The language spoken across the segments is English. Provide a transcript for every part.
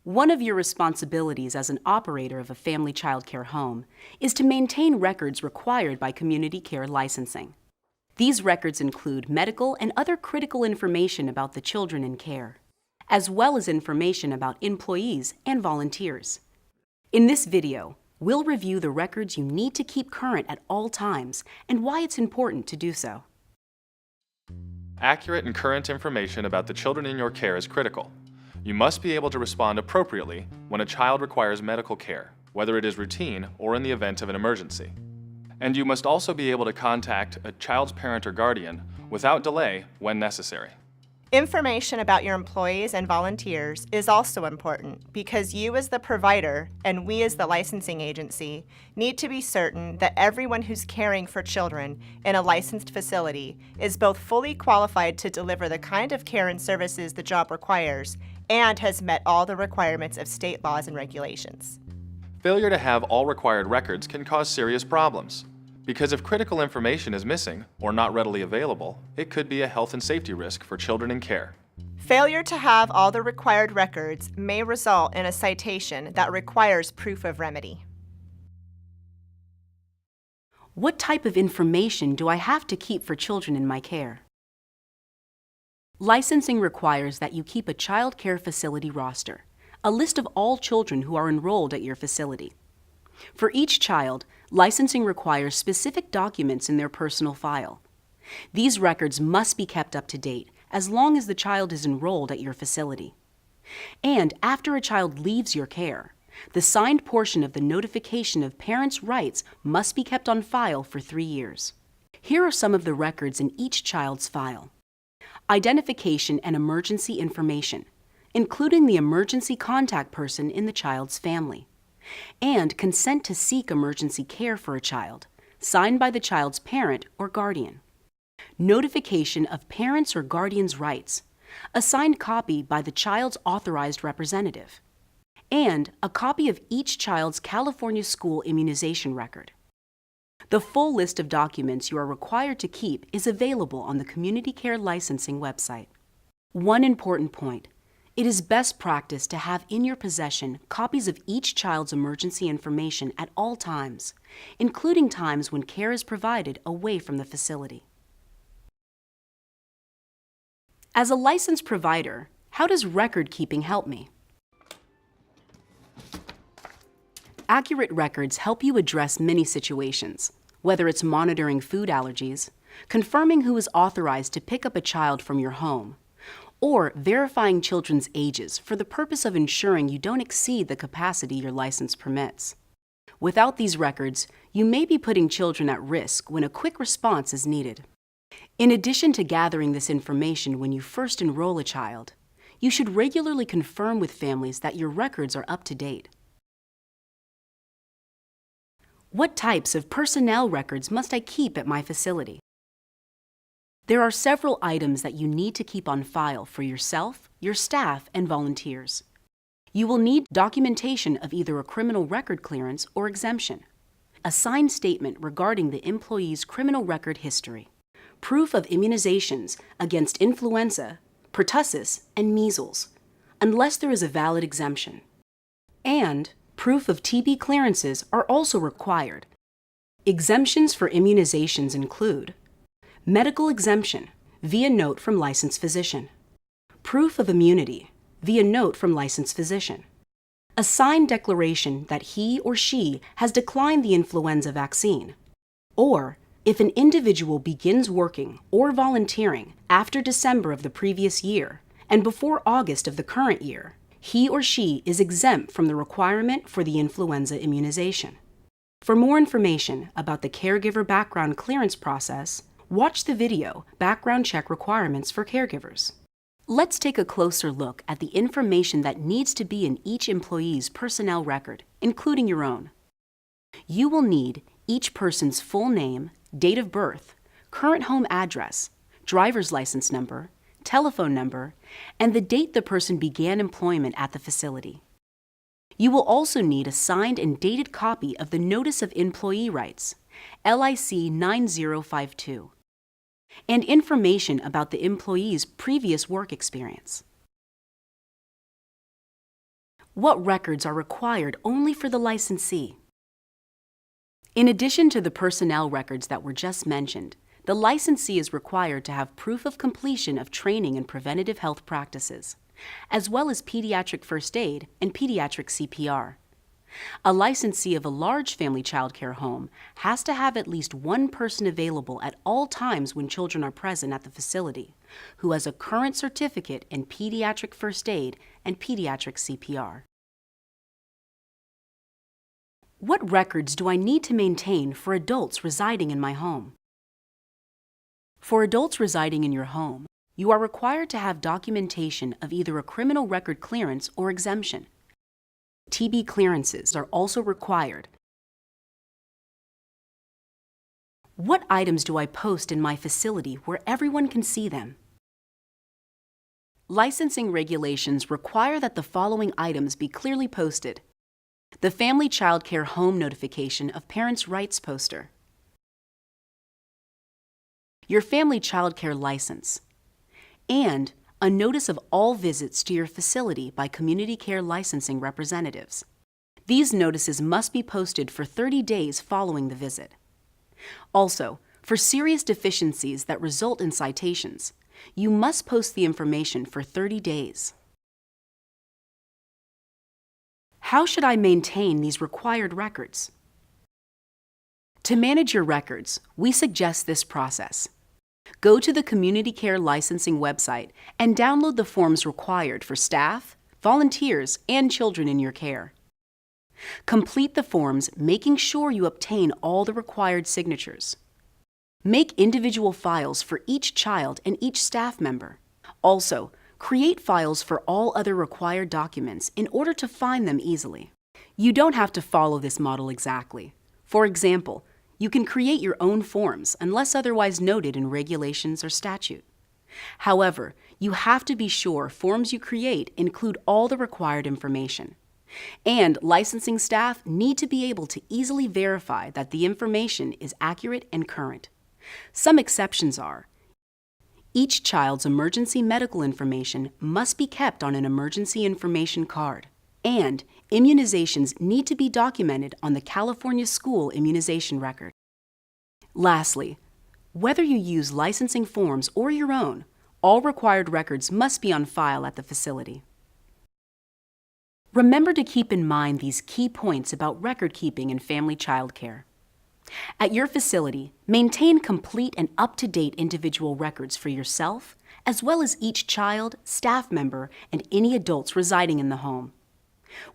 One of your responsibilities as an operator of a family child care home is to maintain records required by community care licensing. These records include medical and other critical information about the children in care, as well as information about employees and volunteers. In this video, we'll review the records you need to keep current at all times and why it's important to do so. Accurate and current information about the children in your care is critical. You must be able to respond appropriately when a child requires medical care, whether it is routine or in the event of an emergency. And you must also be able to contact a child's parent or guardian without delay when necessary. Information about your employees and volunteers is also important because you as the provider and we as the licensing agency need to be certain that everyone who's caring for children in a licensed facility is both fully qualified to deliver the kind of care and services the job requires and has met all the requirements of state laws and regulations. Failure to have all required records can cause serious problems, because if critical information is missing or not readily available, it could be a health and safety risk for children in care. Failure to have all the required records may result in a citation that requires proof of remedy. What type of information do I have to keep for children in my care? Licensing requires that you keep a child care facility roster, a list of all children who are enrolled at your facility. For each child, licensing requires specific documents in their personal file. These records must be kept up to date as long as the child is enrolled at your facility. And after a child leaves your care, the signed portion of the notification of parents' rights must be kept on file for 3 years. Here are some of the records in each child's file. Identification and emergency information, including the emergency contact person in the child's family, and consent to seek emergency care for a child, signed by the child's parent or guardian. Notification of parents' or guardian's rights, a signed copy by the child's authorized representative, and a copy of each child's California school immunization record. The full list of documents you are required to keep is available on the Community Care Licensing website. One important point: it is best practice to have in your possession copies of each child's emergency information at all times, including times when care is provided away from the facility. As a licensed provider, how does record keeping help me? Accurate records help you address many situations, whether it's monitoring food allergies, confirming who is authorized to pick up a child from your home, or verifying children's ages for the purpose of ensuring you don't exceed the capacity your license permits. Without these records, you may be putting children at risk when a quick response is needed. In addition to gathering this information when you first enroll a child, you should regularly confirm with families that your records are up to date. What types of personnel records must I keep at my facility? There are several items that you need to keep on file for yourself, your staff, and volunteers. You will need documentation of either a criminal record clearance or exemption, a signed statement regarding the employee's criminal record history, proof of immunizations against influenza, pertussis, and measles, unless there is a valid exemption, and proof of TB clearances are also required. Exemptions for immunizations include medical exemption via note from licensed physician, proof of immunity via note from licensed physician, a signed declaration that he or she has declined the influenza vaccine, or if an individual begins working or volunteering after December of the previous year and before August of the current year, he or she is exempt from the requirement for the influenza immunization. For more information about the caregiver background clearance process, watch the video Background Check Requirements for Caregivers. Let's take a closer look at the information that needs to be in each employee's personnel record, including your own. You will need each person's full name, date of birth, current home address, driver's license number, telephone number, and the date the person began employment at the facility. You will also need a signed and dated copy of the Notice of Employee Rights, LIC 9052, and information about the employee's previous work experience. What records are required only for the licensee? In addition to the personnel records that were just mentioned, the licensee is required to have proof of completion of training in preventative health practices, as well as pediatric first aid and pediatric CPR. A licensee of a large family child care home has to have at least one person available at all times when children are present at the facility, who has a current certificate in pediatric first aid and pediatric CPR. What records do I need to maintain for adults residing in my home? For adults residing in your home, you are required to have documentation of either a criminal record clearance or exemption. TB clearances are also required. What items do I post in my facility where everyone can see them? Licensing regulations require that the following items be clearly posted: the Family Child Care Home Notification of Parents' Rights poster, your Family Child Care license, and a notice of all visits to your facility by community care licensing representatives. These notices must be posted for 30 days following the visit. Also, for serious deficiencies that result in citations, you must post the information for 30 days. How should I maintain these required records? To manage your records, we suggest this process. Go to the Community Care Licensing website and download the forms required for staff, volunteers, and children in your care. Complete the forms, making sure you obtain all the required signatures. Make individual files for each child and each staff member. Also, create files for all other required documents in order to find them easily. You don't have to follow this model exactly. For example, you can create your own forms unless otherwise noted in regulations or statute. However, you have to be sure forms you create include all the required information. And licensing staff need to be able to easily verify that the information is accurate and current. Some exceptions are: each child's emergency medical information must be kept on an emergency information card, and immunizations need to be documented on the California School Immunization Record. Lastly, whether you use licensing forms or your own, all required records must be on file at the facility. Remember to keep in mind these key points about record keeping in family child care. At your facility, maintain complete and up-to-date individual records for yourself, as well as each child, staff member, and any adults residing in the home.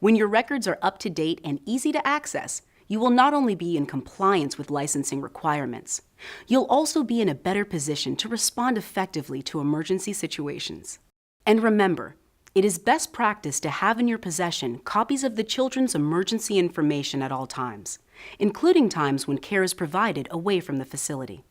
When your records are up to date and easy to access, you will not only be in compliance with licensing requirements, you'll also be in a better position to respond effectively to emergency situations. And remember, it is best practice to have in your possession copies of the children's emergency information at all times, including times when care is provided away from the facility.